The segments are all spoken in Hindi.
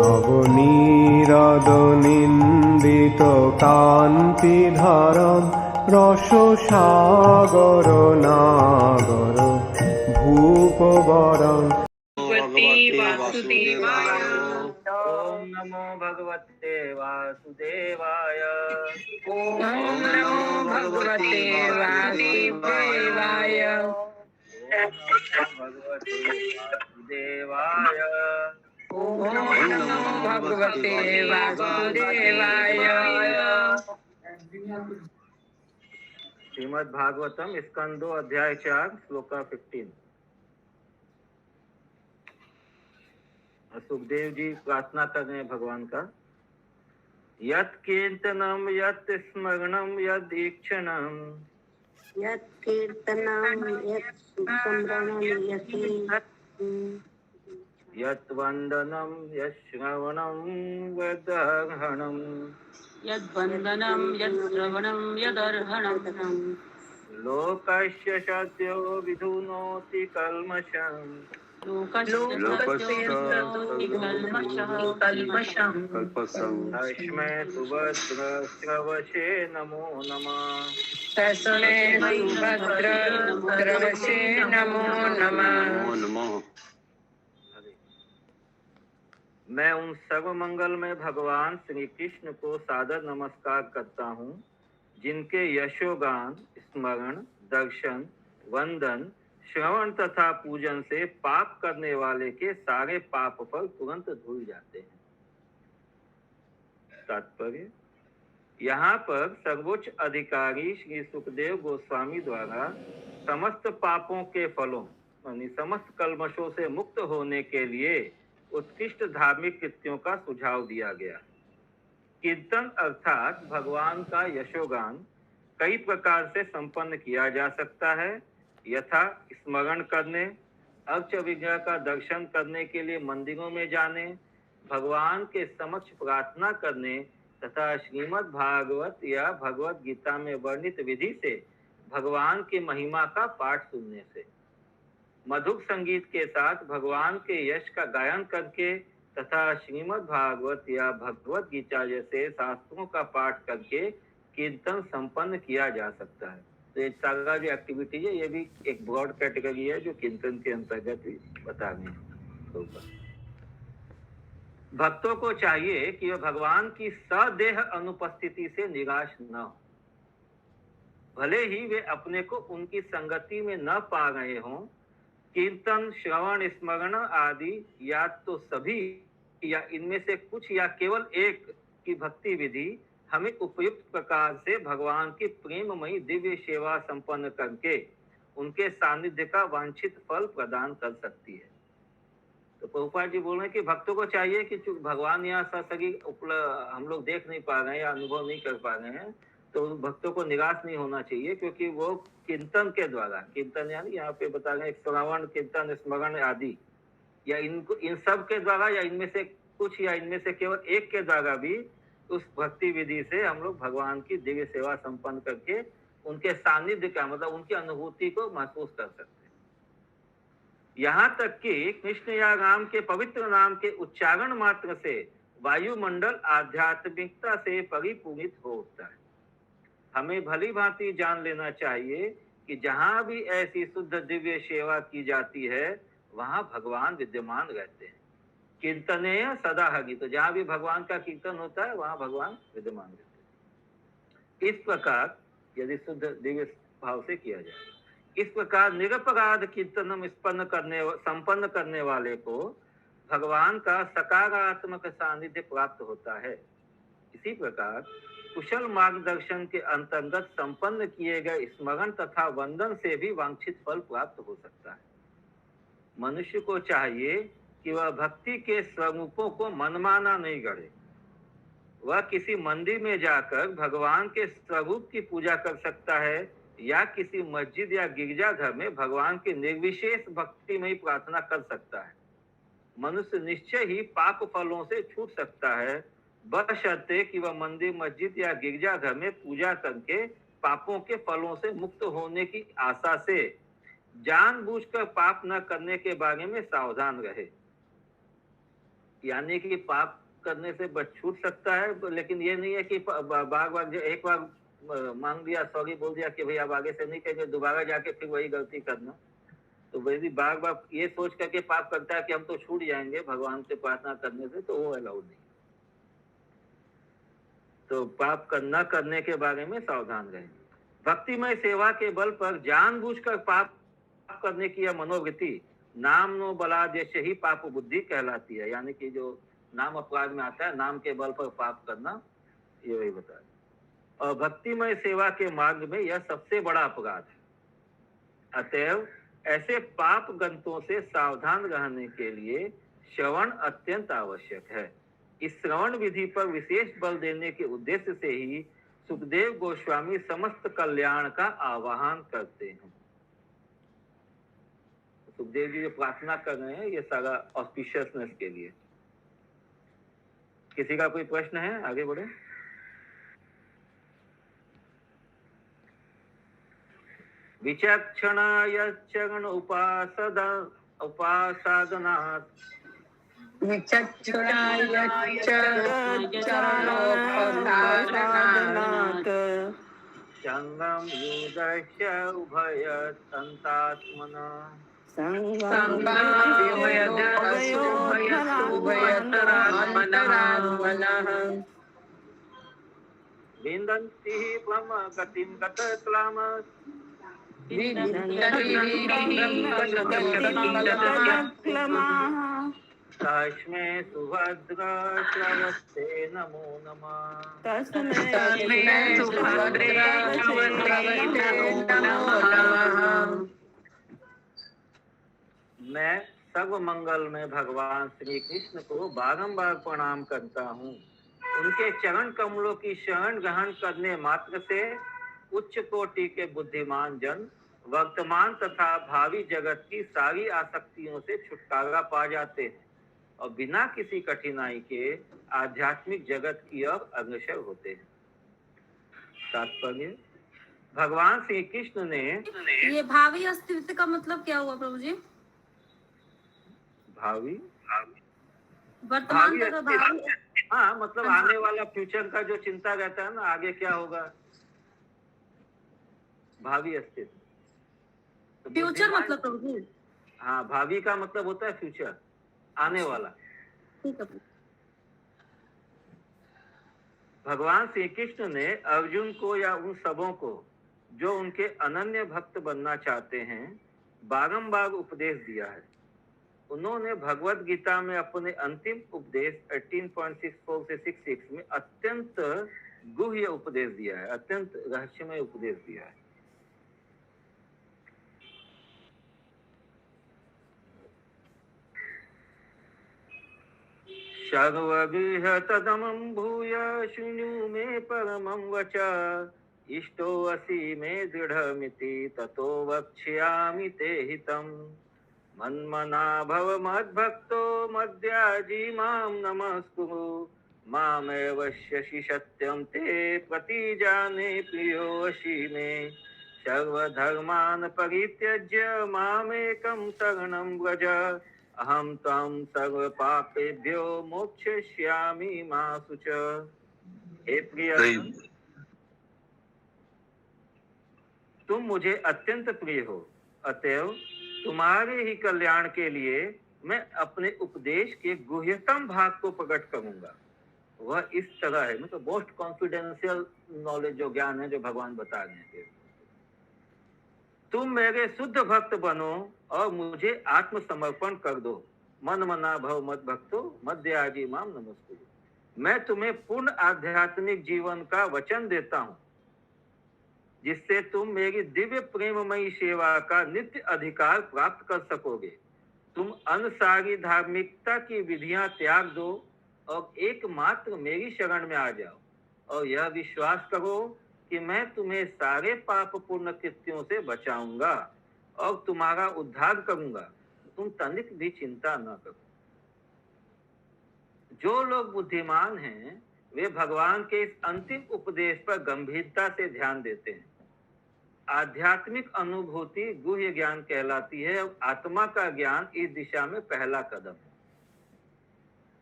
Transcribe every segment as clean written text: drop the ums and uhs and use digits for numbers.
নবনীরদ নিন্দিত কান্তিধারম রস সাগর নাগর ভূপবরম। ओम नमो भगवते वासुदेवाय। ओम नमो भगवते वासुदेवाय। भगवते वासुदेवाय। ओम नमो भगवते वासुदेवाय। श्रीमद् भागवतम स्कंदो अध्याय 4 श्लोक 15। सुखदेव जी प्रार्थना कर रहे हैं भगवान का। यत् कीर्तनम यत् स्मरणम यद् ईक्षणम यत् कीर्तनम यत् स्मरणम यत् वंदनम यत् श्रवणम यदर्हणम यद्वंदनं यद्श्रवणं यदर्हणं लोकस्य सद्यो विधुनोति कल्मषम् तस्मै सुभद्रश्रवसे नमो नमः। तस्मै सुभद्रश्रवसे नमो नमः। मैं उन सर्वमंगलमय भगवान श्री कृष्ण को सादर नमस्कार करता हूँ, जिनके यशोगान, स्मरण, दर्शन, वंदन, श्रवण तथा पूजन से पाप करने वाले के सारे पाप फल तुरंत धुल जाते हैं। तात्पर्य, यहाँ पर सर्वोच्च अधिकारी श्री सुखदेव गोस्वामी द्वारा समस्त पापों के फलों यानी समस्त कल्मशों से मुक्त होने के लिए उत्कृष्ट धार्मिक कृत्यों का सुझाव दिया गया। कीर्तन अर्थात भगवान का यशोगान कई प्रकार से संपन्न किया जा सकता है, यथा स्मरण करने, अर्च विग्रह का दर्शन करने के लिए मंदिरों में जाने, भगवान के समक्ष प्रार्थना करने तथा श्रीमद् भागवत या भगवत गीता में वर्णित विधि से भगवान की महिमा का पाठ सुनने से, मधुर संगीत के साथ भगवान के यश का गायन करके तथा श्रीमद् भागवत या भगवत गीता जैसे शास्त्रों का पाठ करके कीर्तन संपन्न किया जा सकता है। तो ये सारा जो एक्टिविटी है ये भी एक ब्रॉड कैटेगरी है जो कीर्तन के अंतर्गत बता रहे हैं। भक्तों को चाहिए कि वे भगवान की सदेह अनुपस्थिति से निराश न हो। भले ही वे अपने को उनकी संगति में न पा रहे हों, कीर्तन, श्रवण, स्मरण आदि या तो सभी या इनमें से कुछ या केवल एक की भक्ति विधि हमें उपयुक्त प्रकार से भगवान की प्रेममयी दिव्य सेवा संपन्न करके उनके सानिध्य का वांछित फल प्रदान कर सकती है। तो प्रभुपाद जी बोल रहे हैं कि भक्तों को चाहिए कि भगवान यहाँ सशरीर हम लोग देख नहीं पा रहे हैं या अनुभव नहीं कर पा रहे हैं, तो भक्तों को निराश नहीं होना चाहिए, क्योंकि वो कीर्तन के द्वारा, कीर्तन यानी यहाँ पे बता रहे हैं श्रवण, कीर्तन, स्मरण आदि या इनको इन सब के द्वारा या इनमें से कुछ या इनमें से केवल एक के द्वारा भी उस भक्ति विधि से हम लोग भगवान की दिव्य सेवा संपन्न करके उनके सानिध्य का मतलब उनकी अनुभूति को महसूस कर सकते हैं। यहाँ तक कि कृष्ण या राम के पवित्र नाम के उच्चारण मात्र से वायुमंडल आध्यात्मिकता से परिपूर्णित हो उठता है। हमें भली भांति जान लेना चाहिए कि जहाँ भी ऐसी शुद्ध दिव्य सेवा की जाती है वहाँ भगवान विद्यमान रहते हैं। कीर्तनेय सदा हरि, तो जहाँ भी भगवान का कीर्तन होता है वहाँ भगवान विद्यमान रहते हैं। इस प्रकार यदि शुद्ध दिव्य भाव से किया जाए, इस प्रकार निरपराध कीर्तनम संपन्न करने वाले को भगवान का सकारात्मक सानिध्य प्राप्त होता है। इसी प्रकार कुशल मार्गदर्शन के अंतर्गत संपन्न किए गए स्मरण तथा वंदन से भी वांछित फल प्राप्त हो सकता है। मनुष्य को चाहिए कि वह भक्ति के स्वरूपों को मनमाना नहीं गढ़े। वह किसी मंदिर में जाकर भगवान के स्वरूप की पूजा कर सकता है या किसी मस्जिद या गिरजाघर में भगवान की निर्विशेष भक्तिमय प्रार्थना कर सकता है। मनुष्य निश्चय ही पाप फलों से छूट सकता है, बशर्ते कि वह मंदिर, मस्जिद या गिरजाघर में पूजा करके पापों के फलों से मुक्त होने की आशा से जानबूझकर पाप न करने के बारे में सावधान रहे। यानी कि पाप करने से बच छूट सकता है, लेकिन ये नहीं है कि बार बार जो एक बार मांग दिया, सॉरी बोल दिया कि भाई अब आगे से नहीं करेंगे, दोबारा जाके फिर वही गलती करना। तो वही बार बार ये सोच करके पाप करता है कि हम तो छूट जाएंगे भगवान से प्रार्थना करने से, तो वो अलाउड नहीं। तो पाप न करने के बारे में सावधान रहें। भक्तिमय सेवा के बल पर जानबूझकर पाप करने की यह मनोवृत्ति नाम नो बलादेश ही पाप बुद्धि कहलाती है। यानी कि जो नाम अपराध में आता है, नाम के बल पर पाप करना, ये वही बता रहे। और भक्तिमय सेवा के मार्ग में यह सबसे बड़ा अपराध है। अतएव ऐसे पाप गंतों से सावधान रहने के लिए श्रवण अत्यंत आवश्यक है। इस श्रवण विधि पर विशेष बल देने के उद्देश्य से ही सुखदेव गोस्वामी समस्त कल्याण का आह्वान करते हैं। सुखदेव जी जो प्रार्थना कर रहे हैं ये सारा ऑस्पिशियसनेस के लिए। किसी का कोई प्रश्न है? आगे बढ़े। विचक्षणाय चरण उपासादनात् विचक्षणाय चरणोपसादनात् संगम युदस्य उभयतन्तात्मना विन्दन्ति ब्रह्म गतिं गतक्लामः तस्मै सुभद्राश्रवस्ते नमो नमः। मैं सर्व मंगल में भगवान श्री कृष्ण को बारंबार प्रणाम करता हूँ। उनके चरण कमलों की शरण ग्रहण करने मात्र से उच्च कोटि के बुद्धिमान जन वर्तमान तथा भावी जगत की सारी आसक्तियों से छुटकारा पा जाते हैं और बिना किसी कठिनाई के आध्यात्मिक जगत की ओर अग्रसर होते हैं। तात्पर्य, भगवान श्री कृष्ण ने ये भावी अस्तित्व का मतलब क्या हुआ प्रभु जी? भावी वर्तमान तथा भावी। हाँ, मतलब आने वाला फ्यूचर का जो चिंता रहता है ना, आगे क्या होगा, भावी अस्तित्व। तो फ्यूचर मतलब प्रभु जी? हाँ, भावी का मतलब होता है फ्यूचर, आने वाला। ठीक है। भगवान श्री कृष्ण ने अर्जुन को या उन सबों को जो उनके अनन्य भक्त बनना चाहते हैं बारंबार उपदेश दिया है। उन्होंने भगवत गीता में अपने अंतिम उपदेश 18.64 से 66 में अत्यंत गुह्य उपदेश दिया है, अत्यंत रहस्यमय उपदेश दिया है। सर्वबृहततमं भूय शृणु मे परमं वच इष्टोऽसि मे दृढमिति ततो वक्ष्यामि ते हितम्। मन्मना भव मद्भक्तो मद्याजी मां नमस्कुरु मामेवश्यसि सत्यं ते प्रतिजाने प्रियोऽसि मे। सर्वधर्मान् परित्यज्य मामेकं शरणं व्रज अहम त्वं सर्वपापेभ्यो मोक्षयिष्यामि मा शुच। हे प्रिय, तुम मुझे अत्यंत प्रिय हो, अतएव तुम्हारे ही कल्याण के लिए मैं अपने उपदेश के गुह्यतम भाग को प्रकट करूंगा। वह इस तरह है, मतलब मोस्ट कॉन्फिडेंशियल नॉलेज, जो ज्ञान है जो भगवान बता रहे हैं। तुम मेरे शुद्ध भक्त बनो और मुझे आत्मसमर्पण कर दो। मन मना भव मद भक्तो मध्याजी माम नमस्कुरु। मैं तुम्हें पूर्ण आध्यात्मिक जीवन का वचन देता हूँ जिससे तुम मेरी दिव्य प्रेममयी सेवा का नित्य अधिकार प्राप्त कर सकोगे। तुम अनसारी धार्मिकता की विधियां त्याग दो और एकमात्र मेरी शरण में आ जाओ और यह विश्वास करो कि मैं तुम्हें सारे पाप पूर्ण कृत्यों से बचाऊंगा और तुम्हारा उद्धार करूंगा। तुम तनिक भी चिंता न करो। जो लोग बुद्धिमान हैं वे भगवान के इस अंतिम उपदेश पर गंभीरता से ध्यान देते हैं। आध्यात्मिक अनुभूति गुह्य ज्ञान कहलाती है और आत्मा का ज्ञान इस दिशा में पहला कदम है।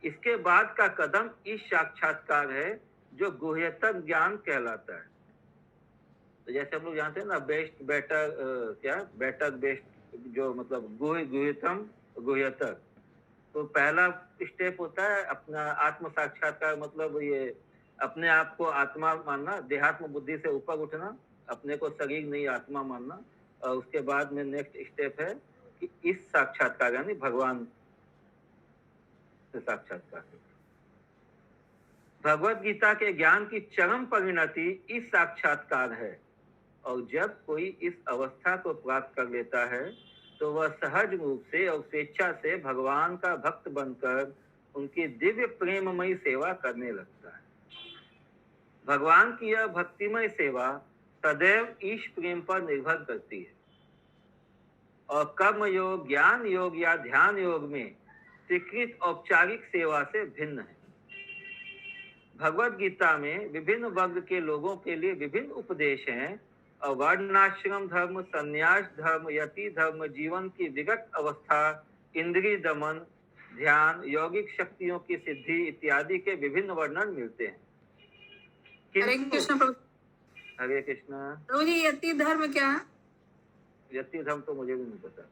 इसके बाद का कदम इस साक्षात्कार है जो गुह्यतम ज्ञान कहलाता है। तो जैसे हम लोग जानते हैं ना, बेस्ट बेटर, क्या बेटर बेस्ट, जो मतलब गुह्यतम गुह्यतर। तो पहला स्टेप होता है अपना आत्म साक्षात्कार, मतलब ये अपने आप को आत्मा मानना, देहात्म बुद्धि से ऊपर उठना, अपने को शरीर नहीं आत्मा मानना। और उसके बाद में नेक्स्ट स्टेप है कि इस साक्षात्कार यानी भगवान से साक्षात्कार। भगवत गीता के ज्ञान की चरम परिणति इस साक्षात्कार है, और जब कोई इस अवस्था को प्राप्त कर लेता है तो वह सहज रूप से और स्वेच्छा से भगवान का भक्त बनकर उनकी दिव्य प्रेममयी सेवा करने लगता है। भगवान की यह भक्तिमय सेवा सदैव ईश प्रेम पर निर्भर करती है और कर्म योग, ज्ञान योग या ध्यान योग में स्वीकृत औपचारिक सेवा से भिन्न है। भगवत गीता में विभिन्न वर्ग के लोगों के लिए विभिन्न उपदेश हैं और वर्णाश्रम धर्म, संन्यास धर्म, यति धर्म, जीवन की विगत अवस्था, इंद्रिय दमन, ध्यान, यौगिक शक्तियों की सिद्धि इत्यादि के विभिन्न वर्णन मिलते हैं। हरे कृष्ण प्रभु। हरे कृष्णा। प्रभु जी, यति धर्म क्या है? यति धर्म तो मुझे भी नहीं पता।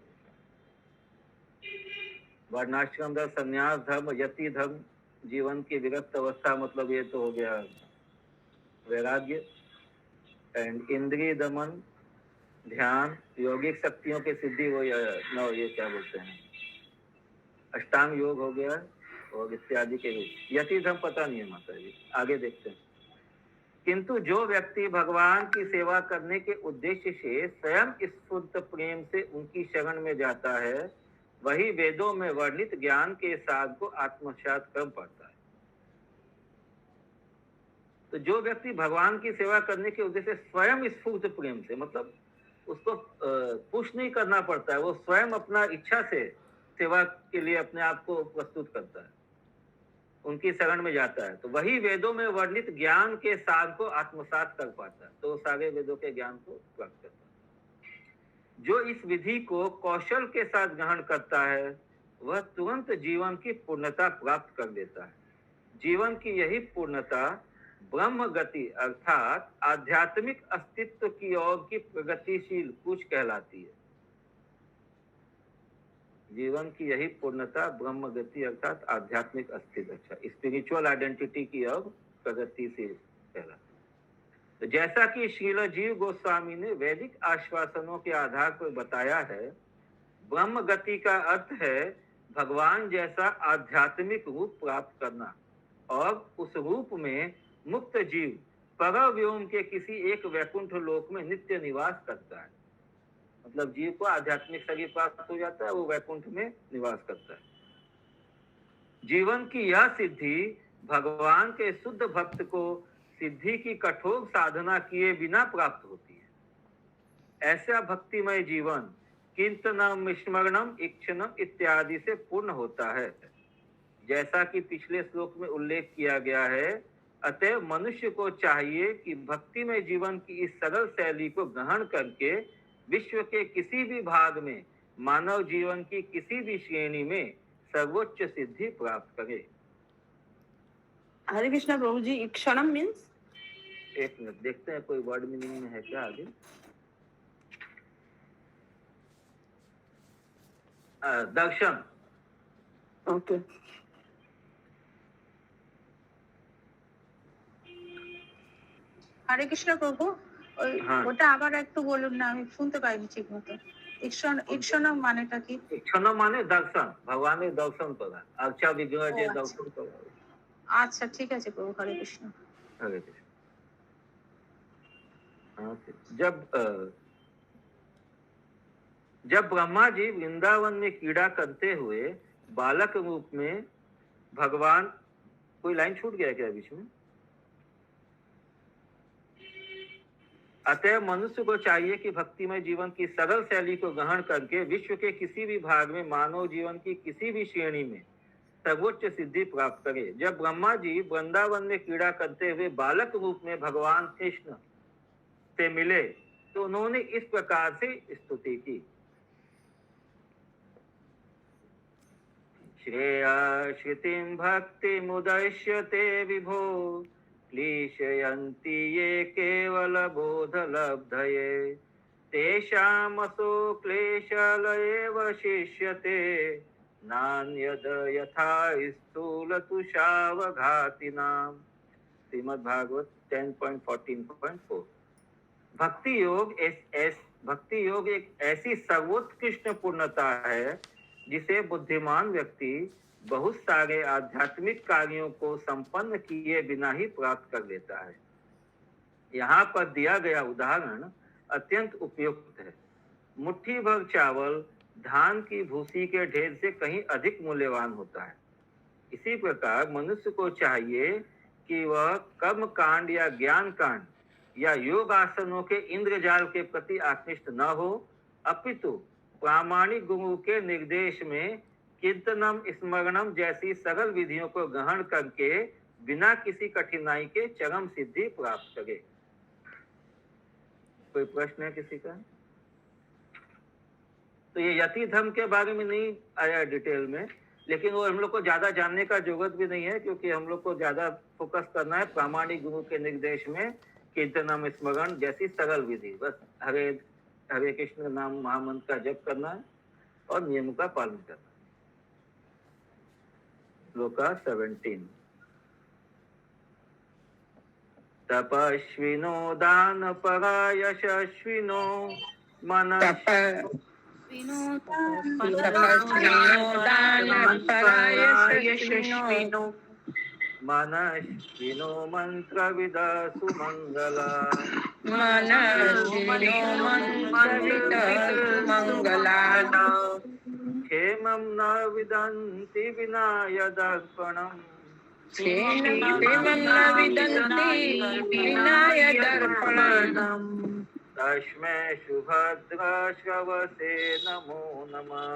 वर्णाश्रम धर्म, संन्यास धर्म, यति धर्म, जीवन की विगत अवस्था, मतलब ये तो हो गया वैराग्य, एंड इंद्रिय दमन, ध्यान, यौगिक शक्तियों की सिद्धि, वो ये क्या बोलते हैं, अष्टांग योग हो गया, और इत्यादि के यति धर्म पता नहीं है माता जी, आगे देखते हैं। किंतु जो व्यक्ति भगवान की सेवा करने के उद्देश्य से स्वयं स्फूर्त प्रेम से उनकी शरण में जाता है, वही वेदों में वर्णित ज्ञान के साध को आत्मसात कर पाता है। तो जो व्यक्ति भगवान की सेवा करने के उद्देश्य से स्वयं स्फूर्त प्रेम से, मतलब उसको पुश नहीं करना पड़ता है, वो स्वयं अपना इच्छा से सेवा के लिए अपने आप को प्रस्तुत करता है, उनकी शरण में जाता है, तो वही वेदों में वर्णित ज्ञान के सार को आत्मसात कर पाता है, तो वो सारे वेदों के ज्ञान को प्राप्त करता है। जो इस विधि को कौशल के साथ ग्रहण करता है वह तुरंत जीवन की पूर्णता प्राप्त कर लेता है। जीवन की यही पूर्णता ब्रह्म गति अर्थात आध्यात्मिक अस्तित्व की ओर की प्रगतिशील कूच कहलाती है। जीवन की यही पूर्णता ब्रह्म गति अर्थात आध्यात्मिक अस्तित्व, अच्छा स्पिरिचुअल आइडेंटिटी की ओर प्रगतिशील कहलाती है। तो जैसा कि श्रील जीव गोस्वामी ने वैदिक आश्वासनों के आधार पर बताया है, ब्रह्म गति का अर्थ है भगवान जैसा आध्यात्मिक रूप प्राप्त करना, और उस रूप में मुक्त जीव परव्योम के किसी एक वैकुंठ लोक में नित्य निवास करता है। मतलब जीव को आध्यात्मिक शरीर प्राप्त हो जाता है, वो वैकुंठ में निवास करता है। जीवन की यह सिद्धि भगवान के शुद्ध भक्त को सिद्धि की कठोर साधना किए बिना प्राप्त होती है। ऐसा भक्तिमय जीवन कीर्तनम, स्मरणम, इक्षणम इत्यादि से पूर्ण होता है। जैसा कि पिछले श्लोक में उल्लेख किया गया है, अतः मनुष्य को चाहिए कि भक्तिमय जीवन की इस सरल शैली को ग्रहण करके विश्व के किसी भी भाग में मानव जीवन की किसी भी श्रेणी में सर्वोच्च सिद्धि प्राप्त करे। हरे कृष्ण प्रभु जी, इक्षणम मीन्स? एक मिनट देखते हैं कोई वर्ड मीनिंग में है क्या आगे। दर्शन। ओके। হরে কৃষ্ণ প্রভু, ওটা আবার একটু বলুন না, আমি শুনতে পাইনি ঠিক মতো। ইক্ষণ মানেটা কি? ইক্ষণ মানে দর্শন, ভগবানের দর্শন করা, আচ্ছা বিগ্রহ যে দর্শন করা। আচ্ছা ঠিক আছে প্রভু, হরে কৃষ্ণ। हरे कृष्ण। जब ब्रह्मा जी वृंदावन में क्रीड़ा करते हुए बालक रूप में भगवान, कोई लाइन छूट गया क्या बीच में? अतः मनुष्य को चाहिए कि भक्तिमय जीवन की सरल शैली को ग्रहण करके विश्व के किसी भी भाग में मानव जीवन की किसी भी श्रेणी में सर्वोच्च सिद्धि प्राप्त करे। जब ब्रह्मा जी वृंदावन में क्रीड़ा करते हुए बालक रूप में भगवान कृष्ण से मिले तो उन्होंने इस प्रकार से स्तुति की। श्रेयाश्रितिं भक्तिमुदश्यते विभो क्लेशयन्ति ये केवलबोधलब्धये तेषामसो क्लेशलये वशिष्यते नान्यद यथा स्थूलतुषावघातिनां। श्रीमद्भागवत 10.14.4। भक्ति योग एक ऐसी सर्वोत्कृष्ट पूर्णता है जिसे बुद्धिमान व्यक्ति बहुत सारे आध्यात्मिक कार्यों को संपन्न किए बिना ही प्राप्त कर लेता है। यहाँ पर दिया गया उदाहरण अत्यंत उपयुक्त है। मुट्ठी भर चावल धान की भूसी के ढेर से कहीं अधिक मूल्यवान होता है। इसी प्रकार मनुष्य को चाहिए कि वह कर्म कांड या ज्ञान कांड या योग आसनों के इंद्रजाल के प्रति आकृष्ट न हो, अपितु प्रामाणिक गुरु के निर्देश में कीर्तनम स्मरणम जैसी सरल विधियों को ग्रहण करके बिना किसी कठिनाई के चरम सिद्धि प्राप्त करे। कोई प्रश्न है किसी का? तो ये यति धर्म के बारे में नहीं आया डिटेल में, लेकिन वो हम लोग को ज्यादा जानने का जरूरत भी नहीं है, क्योंकि हम लोग को ज्यादा फोकस करना है प्रामाणिक गुरु के निर्देश में कीर्तनम स्मरण जैसी सरल विधि। बस हरे हरे कृष्ण नाम महामंत्र का जप करना है और नियम का पालन करना है। श्लोक 17। तपस्विनो दान परा यशस्विनो मनस्विनो मंत्रविदा सुमंगला क्षेमं न विदन्ति विना यदर्पणम् तस्मै शुभद्राश्रवसे नमो नमः।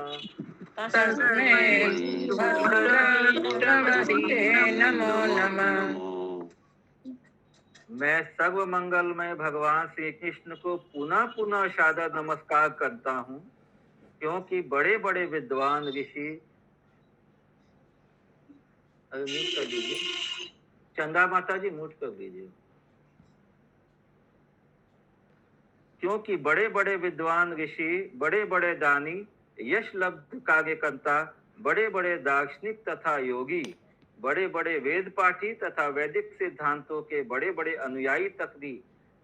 मैं सर्व मंगलमय भगवान श्री कृष्ण को पुनः पुनः सादर नमस्कार करता हूँ, क्योंकि बड़े बड़े विद्वान ऋषि, म्यूट कर दीजिए चंदा माता जी, म्यूट कर दीजिए। क्योंकि बड़े बड़े विद्वान ऋषि, बड़े बड़े दानी, यश लब्ध कार्यकर्ता, बड़े बड़े दार्शनिक तथा योगी, बड़े बड़े वेद पाठी तथा वैदिक सिद्धांतों के बड़े बड़े अनुयायी तक भी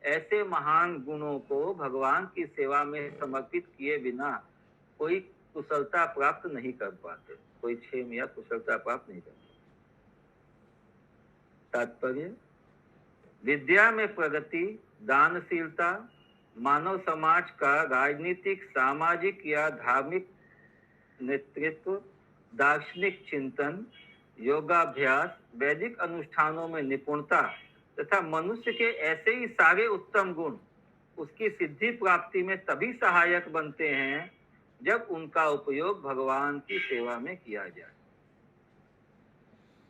ऐसे महान गुणों को भगवान की सेवा में समर्पित किए बिना कोई कुशलता प्राप्त नहीं कर पाते, कोई क्षेम या कुशलता प्राप्त नहीं करते। तात्पर्य, विद्या में प्रगति, दानशीलता, मानव समाज का राजनीतिक, सामाजिक या धार्मिक नेतृत्व, दार्शनिक चिंतन, योगाभ्यास, वैदिक अनुष्ठानों में निपुणता तथा मनुष्य के ऐसे ही सारे उत्तम गुण उसकी सिद्धि प्राप्ति में तभी सहायक बनते हैं जब उनका उपयोग भगवान की सेवा में किया जाए।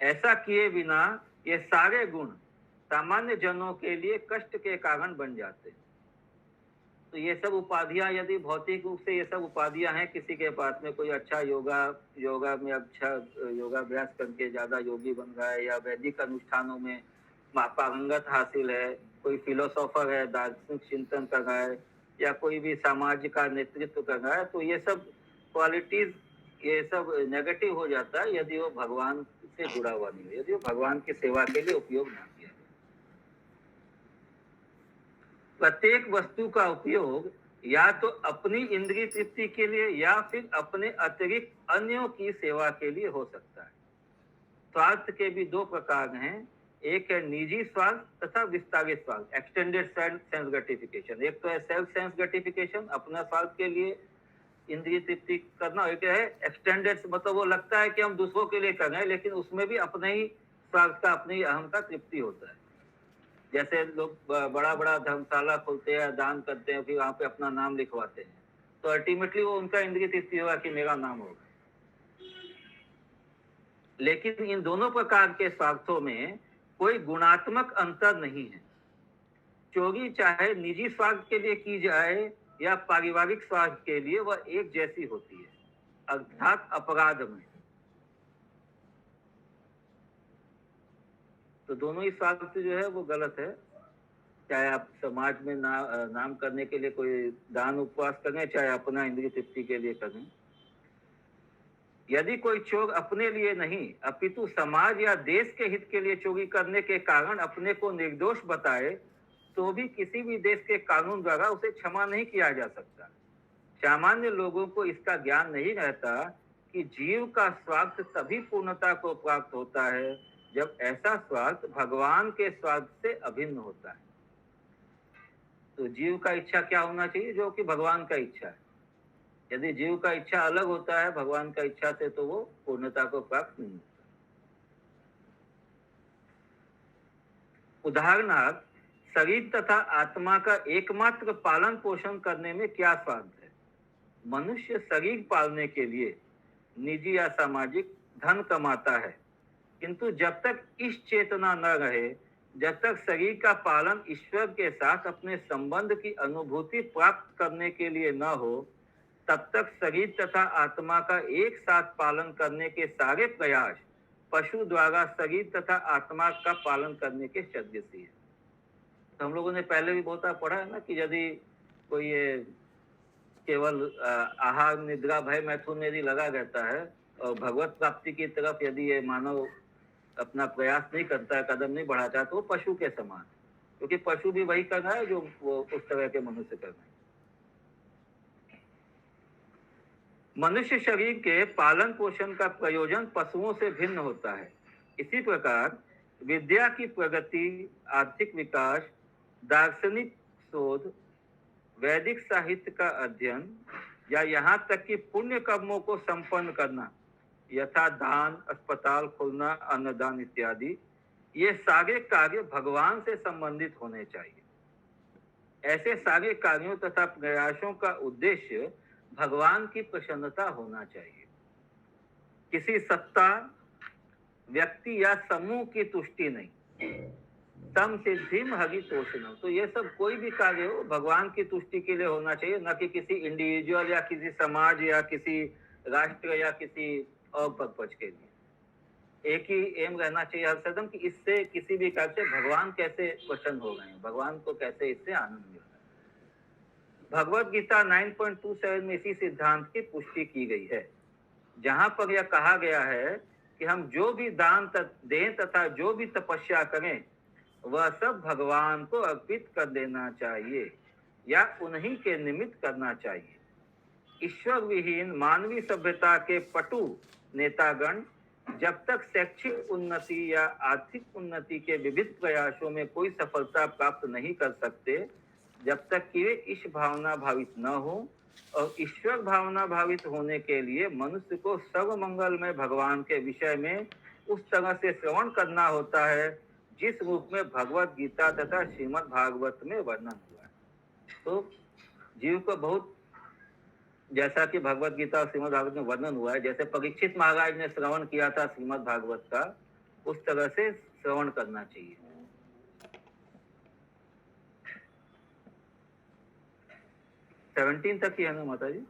ऐसा किए बिना ये सारे गुण सामान्य जनों के लिए कष्ट के कारण बन जाते हैं। तो ये सब उपाधियां, यदि भौतिक रूप से ये सब उपाधियां हैं किसी के पास में, कोई अच्छा योगा में अच्छा योगाभ्यास करके ज्यादा योगी बन रहा है, या वैदिक अनुष्ठानों में पारंगत हासिल है, कोई फिलोसोफर है, दार्शनिक चिंतन कर रहा है, या कोई भी समाज का नेतृत्व कर रहा है, तो ये सब क्वालिटीज, ये सब नेगेटिव हो जाता है यदि वो भगवान से जुड़ा हुआ नहीं है, यदि वो भगवान की सेवा के लिए उपयोग ना किया। प्रत्येक वस्तु का उपयोग या तो अपनी इंद्रिय तृप्ति के लिए या फिर अपने अतिरिक्त अन्यों की सेवा के लिए हो सकता है। स्वार्थ के भी दो प्रकार हैं, एक है निजी स्वार्थ तथा विस्तारित स्वार्थ, एक्सटेंडेड सेंस ग्रेटिफिकेशन। एक तो है सेल्फ सेंस ग्रेटिफिकेशन, अपना स्वार्थ के लिए इंद्रिय तृप्ति करना, एक है एक्सटेंडेड, मतलब वो लगता है कि हम दूसरों के लिए कर रहे हैं, लेकिन उसमें भी अपने ही स्वार्थ का, अपने ही अहम का तृप्ति होता है। जैसे लोग बड़ा बड़ा धर्मशाला खोलते हैं, दान करते हैं, फिर वहां पे अपना नाम लिखवाते हैं, तो अल्टीमेटली वो उनका इंद्रिय तृप्ति होगा कि मेरा नाम होगा। लेकिन इन दोनों प्रकार के स्वार्थों में कोई गुणात्मक अंतर नहीं है। चोरी चाहे निजी स्वार्थ के लिए की जाए या पारिवारिक स्वार्थ के लिए, वह एक जैसी होती है, अर्थात अपराध में। तो दोनों ही स्वार्थ जो है वो गलत है। चाहे आप समाज में नाम करने के लिए कोई दान उपवास करें, चाहे अपना इंद्रिय तृप्ति के लिए करें। यदि कोई चोर अपने लिए नहीं अपितु समाज या देश के हित के लिए चोरी करने के कारण अपने को निर्दोष बताए, तो भी किसी भी देश के कानून द्वारा उसे क्षमा नहीं किया जा सकता। सामान्य लोगों को इसका ज्ञान नहीं रहता कि जीव का स्वार्थ तभी पूर्णता को प्राप्त होता है जब ऐसा स्वार्थ भगवान के स्वार्थ से अभिन्न होता है। तो जीव का इच्छा क्या होना चाहिए? जो कि भगवान का इच्छा है। यदि जीव का इच्छा अलग होता है भगवान का इच्छा से, तो वो पूर्णता को प्राप्त नहीं होता। उदाहरणार्थ, शरीर तथा आत्मा का एकमात्र पालन पोषण करने में क्या स्वार्थ है? मनुष्य शरीर पालने के लिए निजी या सामाजिक धन कमाता है, किंतु जब तक इस चेतना न रहे, जब तक शरीर का पालन ईश्वर के साथ अपने संबंध की अनुभूति प्राप्त करने के लिए न हो, तब तक शरीर तथा आत्मा का एक साथ पालन करने के सारे प्रयास पशु द्वारा शरीर तथा आत्मा का पालन करने के सदृश है। तो हम लोगों ने पहले भी बहुत पढ़ा है ना कि यदि कोई ये केवल आहार निद्रा भय मैथुन यदि लगा रहता है और भगवत प्राप्ति की तरफ यदि ये मानव अपना प्रयास नहीं करता है, कदम नहीं बढ़ाता है, तो वो पशु के समान है, क्योंकि पशु भी वही कर रहा है जो वो उस तरह के मनुष्य कर रहे हैं। मनुष्य शरीर के पालन पोषण का प्रयोजन पशुओं से भिन्न होता है। इसी प्रकार विद्या की प्रगति, आर्थिक विकास, दार्शनिक शोध, वैदिक साहित्य का अध्ययन या यहाँ तक कि पुण्य कर्मों को संपन्न करना, यथा दान, अस्पताल खोलना, अन्नदान इत्यादि, ये सारे कार्य भगवान से संबंधित होने चाहिए। ऐसे सारे कार्यों तथा प्रयासों का उद्देश्य भगवान की प्रसन्नता होना चाहिए। किसी सत्ता, व्यक्ति या समूह की तुष्टि नहीं। तम सिद्धिम हरितोषणम। तो ये सब कोई भी कार्य हो भगवान की तुष्टि के लिए होना चाहिए, न कि किसी इंडिविजुअल या किसी समाज या किसी राष्ट्र या किसी और पर्पज के लिए। एक ही एम रहना चाहिए हर सदम कि इससे किसी भी कार्य से भगवान कैसे प्रसन्न हो गए हैं, भगवान को कैसे इससे आनंद मिल रहा है। भगवत गीता 9.27 में इसी सिद्धांत की पुष्टि की गई है, जहां पर यह कहा गया है कि हम जो भी दान दें तथा जो भी तपस्या करें वह सब भगवान को अर्पित कर देना चाहिए या उन्हीं के निमित्त करना चाहिए। ईश्वर विहीन मानवीय सभ्यता के पटु नेतागण जब तक शैक्षिक उन्नति या आर्थिक उन्नति के विविध प्रयासों में कोई सफलता प्राप्त नहीं कर सकते, जब तक कि वे इस भावना भावित न हो, और ईश्वर भावना भावित होने के लिए मनुष्य को सर्व मंगल में भगवान के विषय में उस तरह से श्रवण करना होता है जिस रूप में भगवत गीता तथा श्रीमद् भागवत में वर्णन हुआ है। तो जीव को बहुत, जैसा कि भगवत गीता और श्रीमद् भागवत में वर्णन हुआ है, जैसे परीक्षित महाराज ने श्रवण किया था श्रीमद् भागवत का, उस तरह से श्रवण करना चाहिए। सेवनटीन तक ही है ना माता जी?